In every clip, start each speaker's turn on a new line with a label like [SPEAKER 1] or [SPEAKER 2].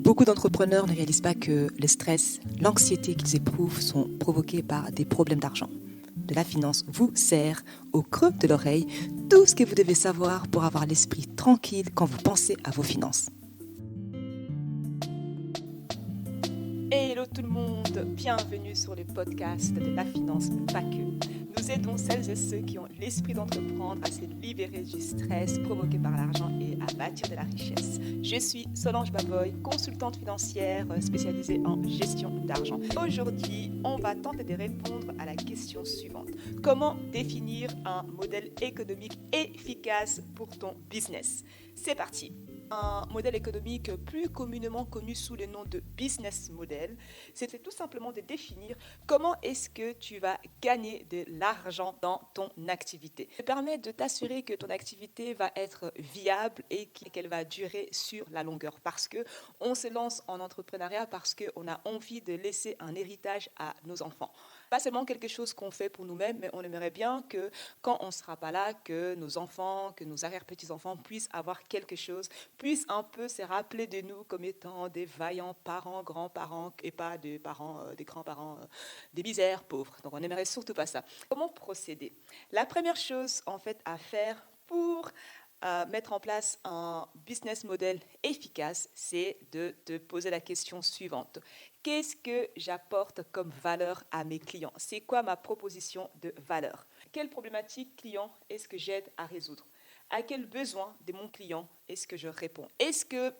[SPEAKER 1] Beaucoup d'entrepreneurs ne réalisent pas que le stress, l'anxiété qu'ils éprouvent sont provoqués par des problèmes d'argent. De la finance vous sert au creux de l'oreille tout ce que vous devez savoir pour avoir l'esprit tranquille quand vous pensez à vos finances. Hello tout le monde, bienvenue sur le podcast de la finance, mais pas que. Nous aidons celles et ceux qui ont l'esprit d'entreprendre à se libérer du stress provoqué par l'argent et à bâtir de la richesse. Je suis Solange Baboy, consultante financière spécialisée en gestion d'argent. Aujourd'hui, on va tenter de répondre à la question suivante. Comment définir un modèle économique efficace pour ton business? C'est parti! Un modèle économique plus communément connu sous le nom de business model, c'est tout simplement de définir comment est-ce que tu vas gagner de l'argent dans ton activité. Ça permet de t'assurer que ton activité va être viable et qu'elle va durer sur la longueur, parce qu'on se lance en entrepreneuriat parce qu'on a envie de laisser un héritage à nos enfants. Pas seulement quelque chose qu'on fait pour nous-mêmes, mais on aimerait bien que quand on ne sera pas là, que nos enfants, que nos arrière-petits-enfants puissent avoir quelque chose, puissent un peu se rappeler de nous comme étant des vaillants parents, grands-parents, et pas des parents, des grands-parents, des misères pauvres. Donc on n'aimerait surtout pas ça. Comment procéder? La première chose en fait à faire pour mettre en place un business model efficace, c'est de te poser la question suivante. Qu'est-ce que j'apporte comme valeur à mes clients? C'est quoi ma proposition de valeur? Quelle problématique client est-ce que j'aide à résoudre? À quel besoin de mon client est-ce que je réponds? Est-ce que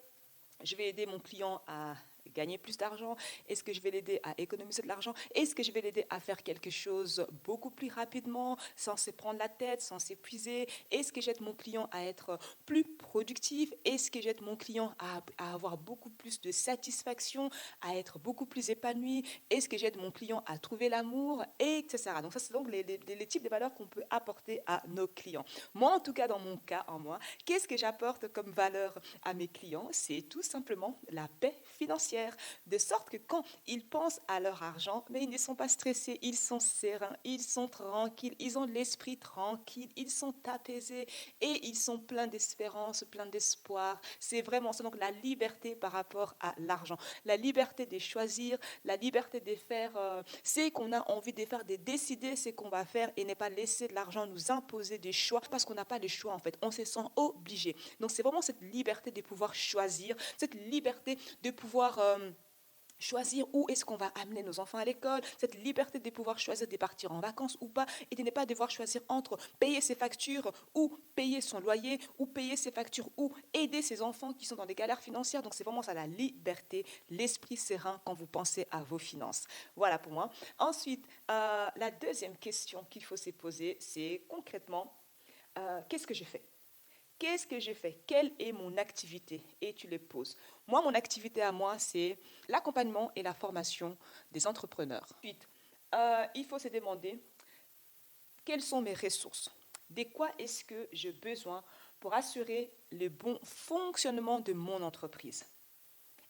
[SPEAKER 1] je vais aider mon client à gagner plus d'argent? Est-ce que je vais l'aider à économiser de l'argent? Est-ce que je vais l'aider à faire quelque chose beaucoup plus rapidement, sans se prendre la tête, sans s'épuiser? Est-ce que j'aide mon client à être plus productif? Est-ce que j'aide mon client à avoir beaucoup plus de satisfaction, à être beaucoup plus épanoui? Est-ce que j'aide mon client à trouver l'amour, etc. Donc ça, c'est donc les types de valeurs qu'on peut apporter à nos clients. Moi, en tout cas, dans mon cas, qu'est-ce que j'apporte comme valeur à mes clients? C'est tout simplement la paix financière. De sorte que quand ils pensent à leur argent, mais ils ne sont pas stressés, ils sont sereins, ils sont tranquilles, ils ont l'esprit tranquille, ils sont apaisés et ils sont pleins d'espérance, pleins d'espoir. C'est vraiment ça, donc la liberté par rapport à l'argent, la liberté de choisir, la liberté de faire ce qu'on a envie de faire, de décider ce qu'on va faire et ne pas laisser l'argent nous imposer des choix parce qu'on n'a pas de choix en fait, on se sent obligé. Donc c'est vraiment cette liberté de pouvoir choisir, cette liberté de pouvoir choisir où est-ce qu'on va amener nos enfants à l'école, cette liberté de pouvoir choisir de partir en vacances ou pas, et de ne pas devoir choisir entre payer ses factures ou payer son loyer, ou payer ses factures ou aider ses enfants qui sont dans des galères financières. Donc c'est vraiment ça, la liberté, l'esprit serein quand vous pensez à vos finances. Voilà pour moi. Ensuite, la deuxième question qu'il faut se poser, c'est concrètement, qu'est-ce que je fais? Qu'est-ce que j'ai fait? Quelle est mon activité? Et tu les poses. Moi, mon activité à moi, c'est l'accompagnement et la formation des entrepreneurs. Ensuite, il faut se demander quelles sont mes ressources? De quoi est-ce que j'ai besoin pour assurer le bon fonctionnement de mon entreprise?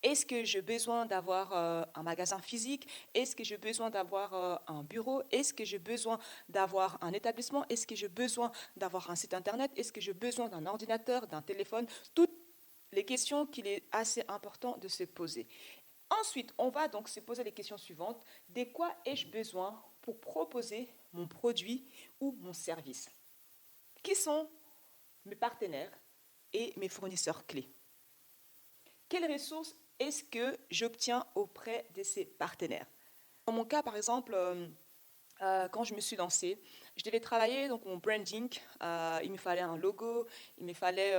[SPEAKER 1] Est-ce que j'ai besoin d'avoir un magasin physique? Est-ce que j'ai besoin d'avoir un bureau? Est-ce que j'ai besoin d'avoir un établissement? Est-ce que j'ai besoin d'avoir un site internet? Est-ce que j'ai besoin d'un ordinateur, d'un téléphone? Toutes les questions qu'il est assez important de se poser. Ensuite, on va donc se poser les questions suivantes. De quoi ai-je besoin pour proposer mon produit ou mon service? Qui sont mes partenaires et mes fournisseurs clés? Quelles ressources est-ce que j'obtiens auprès de ces partenaires? Dans mon cas, par exemple, quand je me suis lancée, je devais travailler donc mon branding. Il me fallait un logo, il me fallait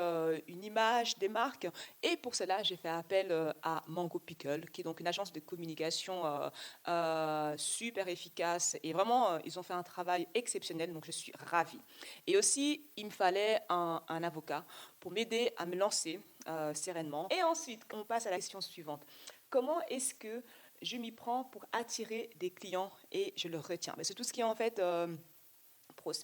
[SPEAKER 1] une image des marques. Et pour cela, j'ai fait appel à Mango Pickle, qui est donc une agence de communication super efficace. Et vraiment, ils ont fait un travail exceptionnel, donc je suis ravie. Et aussi, il me fallait un avocat pour m'aider à me lancer sereinement. Et ensuite, on passe à la question suivante. Comment est-ce que je m'y prends pour attirer des clients et je le retiens? Mais c'est tout ce qui est en fait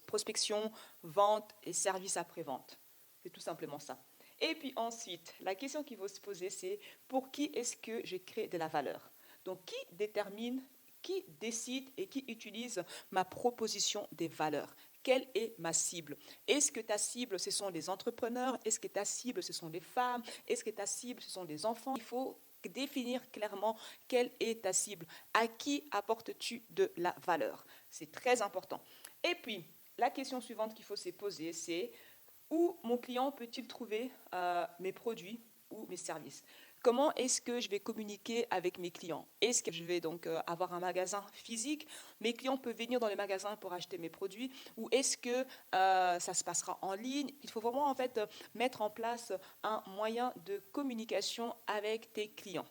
[SPEAKER 1] prospection, vente et service après-vente. C'est tout simplement ça. Et puis ensuite, la question qu'il faut se poser, c'est pour qui est-ce que je crée de la valeur? Donc, qui détermine, qui décide et qui utilise ma proposition des valeurs? Quelle est ma cible? Est-ce que ta cible, ce sont les entrepreneurs? Est-ce que ta cible, ce sont les femmes? Est-ce que ta cible, ce sont les enfants? Il faut définir clairement quelle est ta cible, à qui apportes-tu de la valeur. C'est très important. Et puis, la question suivante qu'il faut se poser, c'est où mon client peut-il trouver mes produits ou mes services? Comment est-ce que je vais communiquer avec mes clients? Est-ce que je vais donc avoir un magasin physique? Mes clients peuvent venir dans le magasin pour acheter mes produits? Ou est-ce que ça se passera en ligne? Il faut vraiment en fait mettre en place un moyen de communication avec tes clients.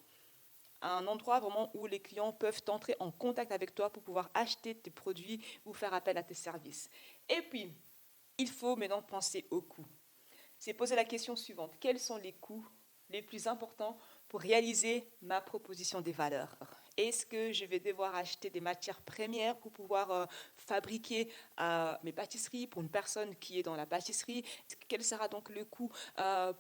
[SPEAKER 1] Un endroit vraiment où les clients peuvent entrer en contact avec toi pour pouvoir acheter tes produits ou faire appel à tes services. Et puis, il faut maintenant penser aux coûts. C'est poser la question suivante. Quels sont les coûts les plus importants pour réaliser ma proposition des valeurs? Est-ce que je vais devoir acheter des matières premières pour pouvoir fabriquer mes pâtisseries pour une personne qui est dans la pâtisserie? Quel sera donc le coût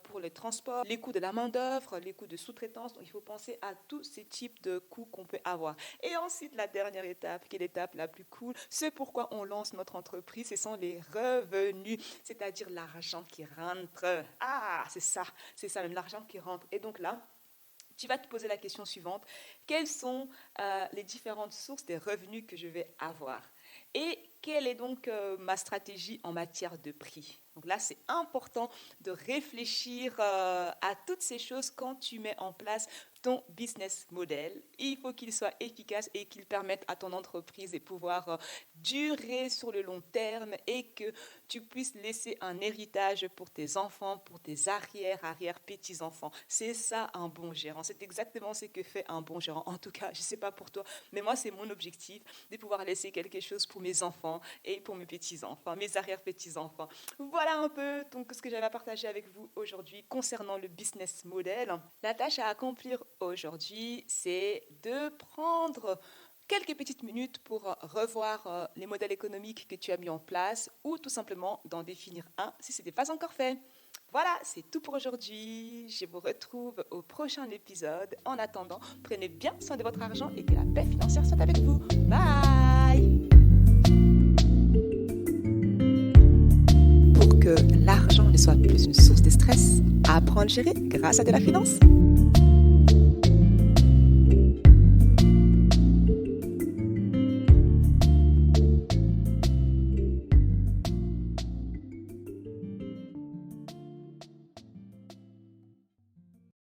[SPEAKER 1] pour les transports, les coûts de la main-d'œuvre, les coûts de sous-traitance? Donc, il faut penser à tous ces types de coûts qu'on peut avoir. Et ensuite, la dernière étape, qui est l'étape la plus cool, c'est pourquoi on lance notre entreprise, ce sont les revenus, c'est-à-dire l'argent qui rentre. Ah, c'est ça même, l'argent qui rentre. Et donc là, tu vas te poser la question suivante. Quelles sont les différentes sources des revenus que je vais avoir? Et quelle est donc ma stratégie en matière de prix? Donc là, c'est important de réfléchir à toutes ces choses quand tu mets en place ton business model. Il faut qu'il soit efficace et qu'il permette à ton entreprise de pouvoir durer sur le long terme et que tu puisses laisser un héritage pour tes enfants, pour tes arrière-petits-enfants. C'est ça un bon gérant. C'est exactement ce que fait un bon gérant. En tout cas, je ne sais pas pour toi, mais moi, c'est mon objectif de pouvoir laisser quelque chose pour mes enfants et pour mes petits-enfants, mes arrière-petits-enfants. Voilà un peu donc, ce que j'avais à partager avec vous aujourd'hui concernant le business model. La tâche à accomplir aujourd'hui, c'est de prendre quelques petites minutes pour revoir les modèles économiques que tu as mis en place ou tout simplement d'en définir un si ce n'était pas encore fait. Voilà, c'est tout pour aujourd'hui. Je vous retrouve au prochain épisode. En attendant, prenez bien soin de votre argent et que la paix financière soit avec vous. Bye! Pour que l'argent ne soit plus une source de stress, apprends à le gérer grâce à de la finance.